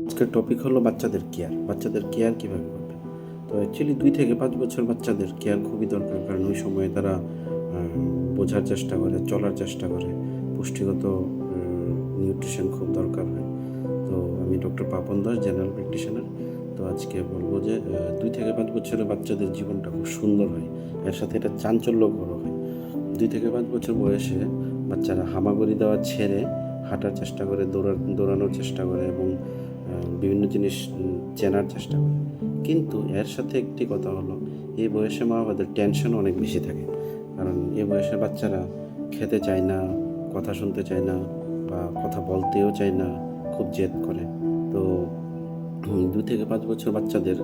আজকের টপিক হলো বাচ্চাদের কেয়ার কীভাবে করবে। তো অ্যাকচুয়ালি 2 থেকে 5 বছর বাচ্চাদের কেয়ার খুবই দরকার, কারণ ওই সময় তারা বোঝার চেষ্টা করে, চলার চেষ্টা করে, পুষ্টিগত নিউট্রিশন খুব দরকার হয়। তো আমি doctor Papon Das, general practitioner. তো আজকে বলবো যে 2 থেকে 5 বছরের বাচ্চাদের জীবনটা খুব সুন্দর হয়, এর সাথে এটা চাঞ্চল্যকরও হয়। 2 থেকে 5 বছর বয়সে বাচ্চারা হামাগুড়ি দেওয়া ছেড়ে হাঁটার চেষ্টা করে, দৌড়ানোর চেষ্টা করে এবং বিভিন্ন জিনিস চেনার চেষ্টা করে। কিন্তু এর সাথে একটি কথা হলো, এই বয়সে মা বাবাদের টেনশন অনেক বেশি থাকে, কারণ এই বয়সে বাচ্চারা খেতে চায় না, কথা শুনতে চায় না, বা কথা বলতেও চায় না, খুব জেদ করে। তো 2 থেকে 5 বছর বাচ্চাদের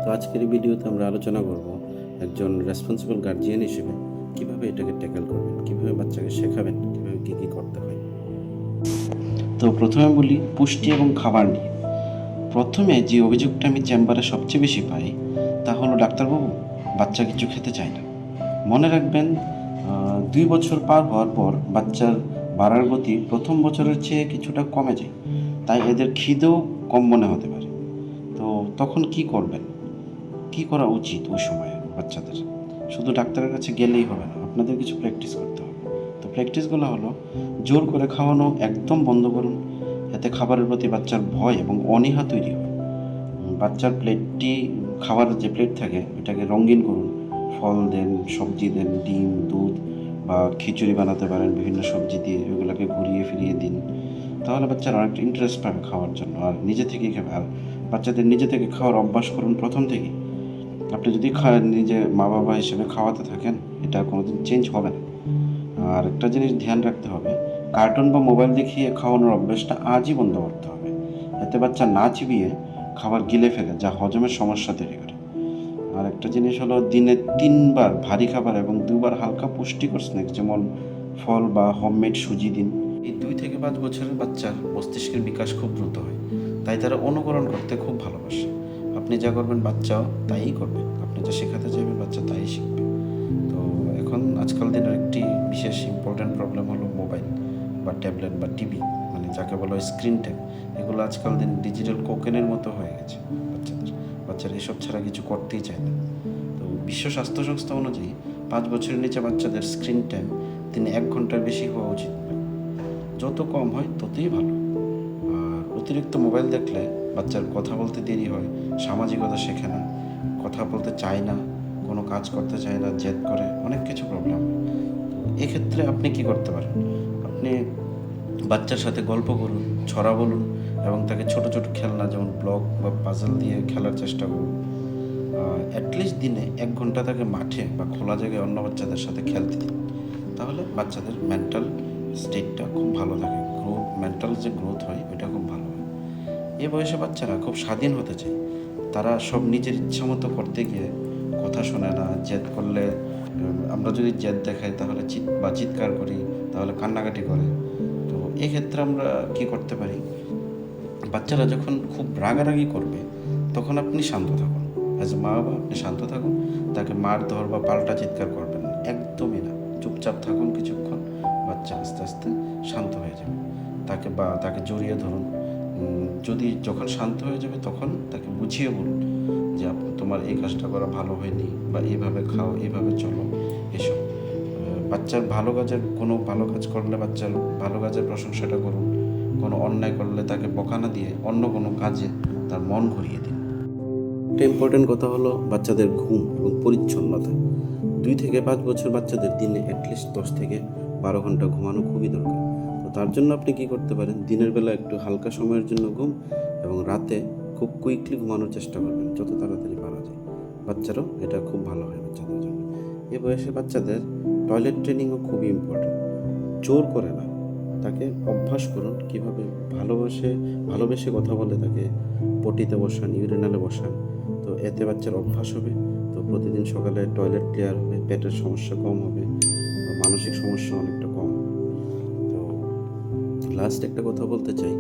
তো আজকের এই ভিডিওতে আমরা আলোচনা করব একজন রেসপন্সিবল গার্জিয়ান হিসেবে কীভাবে এটাকে ট্যাকেল করবেন, কীভাবে বাচ্চাকে শেখাবেন, কীভাবে কী কী করতে হয়। তো প্রথমে বলি পুষ্টি এবং খাবার নিয়ে। প্রথমে যে অভিযোগটা আমি চেম্বারে সবচেয়ে বেশি পাই তা হলো, ডাক্তারবাবু বাচ্চা কিছু খেতে চায় না। মনে রাখবেন, 2 বছর পার হওয়ার পর বাচ্চার বাড়ার গতি প্রথম বছরের চেয়ে কিছুটা কমে যায়, তাই এদের খিদেও কম মনে হতে পারে। তো তখন কি করবেন, কি করা উচিত ওই সময়ে বাচ্চাদের? শুধু ডাক্তারের কাছে গেলেই হবে না, আপনাদের কিছু প্র্যাকটিস করতে হবে। তো প্র্যাকটিসগুলো হলো, জোর করে খাওয়ানো একদম বন্ধ করুন, এতে খাবারের প্রতি বাচ্চার ভয় এবং অনীহা তৈরি হয়। বাচ্চার প্লেটটি, খাওয়ার যে প্লেট থাকে এটাকে রঙিন করুন, ফল দেন, সবজি দেন, ডিম, দুধ বা খিচুড়ি বানাতে পারেন বিভিন্ন সবজি দিয়ে, ওগুলোকে ঘুরিয়ে ফিরিয়ে দিন। তাহলে বাচ্চারা অনেকটা ইন্টারেস্ট পাবে খাওয়ার জন্য, আর নিজে থেকেই খাবে। আর বাচ্চাদের নিজে থেকে খাওয়ার অভ্যাস করুন প্রথম থেকেই। আপনি যদি নিজে মা বাবা হিসেবে খাওয়াতে থাকেন, এটা কোনোদিন চেঞ্জ হবে না। আর একটা জিনিস ধ্যান রাখতে হবে, কার্টুন বা মোবাইল দেখিয়ে খাওয়ানোর অভ্যাসটা আজই বন্ধ করতে হবে। এতে বাচ্চা না চিবিয়ে খাবার গিলে ফেলে, যা হজমের সমস্যা তৈরি করে। আর একটা জিনিস হলো, দিনে 3 বার ভারী খাবার এবং 2 বার হালকা পুষ্টিকর স্ন্যাক্স যেমন ফল বা হোমমেড সুজি দিন। এই 2 থেকে 5 বছরের বাচ্চার মস্তিষ্কের বিকাশ খুব দ্রুত হয়, তাই তারা অনুকরণ করতে খুব ভালোবাসে। আপনি যা করবেন বাচ্চাও তাই করবে, আপনি যা শেখাতে চাইবেন বাচ্চা তাই শিখবে। তো এখন আজকাল দিনের একটি বিশেষ ইম্পর্ট্যান্ট প্রবলেম হলো মোবাইল বা ট্যাবলেট বা টিভি, মানে যাকে বলা হয় স্ক্রিন টাইম। এগুলো আজকাল দিন ডিজিটাল কোকেনের মতো হয়ে গেছে বাচ্চারা এসব ছাড়া কিছু করতেই চায় না। তো বিশ্ব স্বাস্থ্য সংস্থা অনুযায়ী 5 বছরের নিচে বাচ্চাদের স্ক্রিন টাইম 1 ঘন্টার বেশি হওয়া উচিত নয়। যত কম হয় ততই ভালো। আর অতিরিক্ত মোবাইল দেখলে বাচ্চার কথা বলতে দেরি হয়, সামাজিকতা শেখে না, কথা বলতে চায় না, কোনো কাজ করতে চায় না, জেদ করে, অনেক কিছু প্রবলেম। এক্ষেত্রে আপনি কি করতে পারেন, আপনি বাচ্চার সাথে গল্প করুন, ছড়া বলুন এবং তাকে ছোট ছোট খেলনা যেমন ব্লক বা পাজল দিয়ে খেলার চেষ্টা করুন। অ্যাটলিস্ট দিনে 1 ঘন্টা তাকে মাঠে বা খোলা জায়গায় অন্য বাচ্চাদের সাথে খেলতে দিন। তাহলে বাচ্চাদের মেন্টাল স্টেটটা খুব ভালো থাকে, মেন্টাল যে গ্রোথ হয় ওইটা খুব ভালো হয়। এই বয়সে বাচ্চারা খুব স্বাধীন হতে চায়, তারা সব নিজের ইচ্ছা মতো করতে গিয়ে কথা শোনে না, জেদ করলে, আমরা যদি জেদ দেখাই তাহলে চিৎকার করি, তাহলে কান্নাকাটি করে। তো এক্ষেত্রে আমরা কি করতে পারি, বাচ্চারা যখন খুব রাগারাগি করবে তখন আপনি শান্ত থাকুন, অ্যাজ মা বাবা আপনি শান্ত থাকুন, তাকে মারধর বা পাল্টা চিৎকার করবেন না, একদমই না। চুপচাপ থাকুন কিছুক্ষণ, বাচ্চা আস্তে আস্তে শান্ত হয়ে যাবে। তাকে জড়িয়ে ধরুন। যখন শান্ত হয়ে যাবে তখন তাকে বুঝিয়ে বলুন যে তোমার এই কাজটা করা ভালো হয়নি, বা এইভাবে খাও, এইভাবে চলো, এসব। বাচ্চার কোনো ভালো কাজ করলে বাচ্চার ভালো কাজের প্রশংসাটা করুন, কোনো অন্যায় করলে তাকে বকা না দিয়ে অন্য কোনো কাজে তার মন ঘুরিয়ে দিন। একটা ইম্পর্টেন্ট কথা হলো বাচ্চাদের ঘুম এবং পরিচ্ছন্নতা। 2 থেকে 5 বছর বাচ্চাদের দিনে অ্যাটলিস্ট 10 থেকে 12 ঘন্টা ঘুমানো খুবই দরকার। তো তার জন্য আপনি কি করতে পারেন, দিনের বেলা একটু হালকা সময়ের জন্য ঘুম এবং রাতে খুব কুইকলি ঘুমানোর চেষ্টা করবেন, যত তাড়াতাড়ি পারা যায়। বাচ্চারও এটা খুব ভালো হয় বাচ্চাদের জন্য। এ বয়সে বাচ্চাদের টয়লেট ট্রেনিংও খুবই ইম্পর্টেন্ট। জোর করে না, তাকে অভ্যাস করুন কীভাবে ভালোবেসে কথা বলে তাকে পটিতে বসান, ইউরিনালে বসান। তো এতে বাচ্চার অভ্যাস হবে। তো প্রতিদিন সকালে টয়লেট ক্লিয়ার হবে, পেটের সমস্যা কম হবে, মানসিক সমস্যা অনেকটা কম হবে। তো লাস্ট একটা কথা বলতে চাই,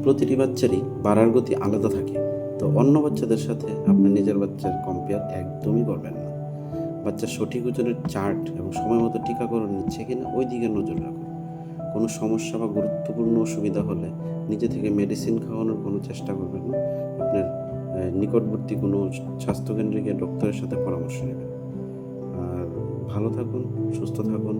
প্রতিটি বাচ্চারই বাড়ার গতি আলাদা থাকে। তো অন্য বাচ্চাদের সাথে আপনি নিজের বাচ্চার কম্পেয়ার একদমই করবেন না। বাচ্চার সঠিক ওজনের চার্ট এবং সময় মতো টিকাকরণ নিচ্ছে কিনা ওই দিকে নজর রাখুন। কোনো সমস্যা বা গুরুত্বপূর্ণ অসুবিধা হলে নিজে থেকে মেডিসিন খাওয়ানোর কোনো চেষ্টা করবেন না। আপনার নিকটবর্তী কোনো স্বাস্থ্যকেন্দ্রে গিয়ে ডক্টরের সাথে পরামর্শ নেবেন। আর ভালো থাকুন, সুস্থ থাকুন।